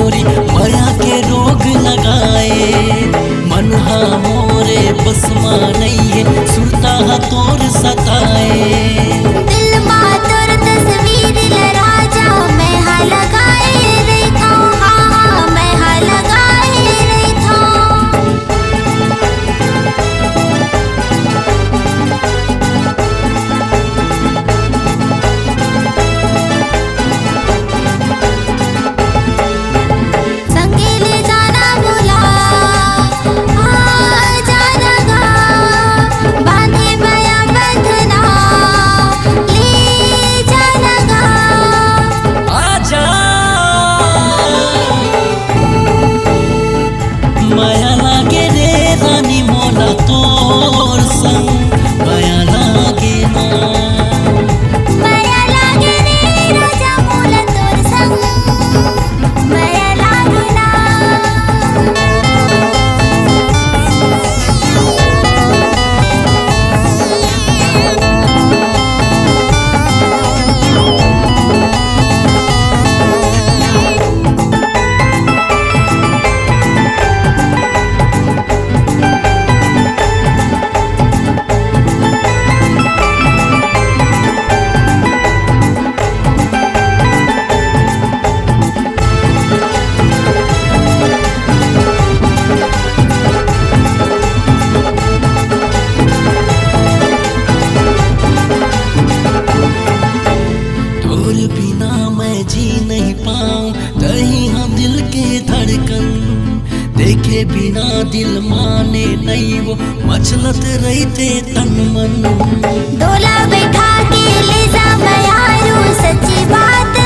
गोरी माया के रोग लगाए। मनहा मोरे बसमा नहीं है सुनता तोर सताए। दिल मा तोर तस्वीर राजा मैं हा लगाए रही था, हाँ मैं हा लगाए रही था। संगे ले जाना बुला जाना गा, बांधे माया बंधना ले जाना गा। आजा माया लागे रे रानी मोला तोर संग माया लागे ना। माया लागे रे राजा मोला तोर संग माया लागे ना। तोर बिना मैं जी नहीं पाऊं, तही हम दिल के धड़कन। देखे बिना दिल माने नहीं वो मचलत रहते तन मन। डोला बैठा के ले जा मयारू सच्ची बात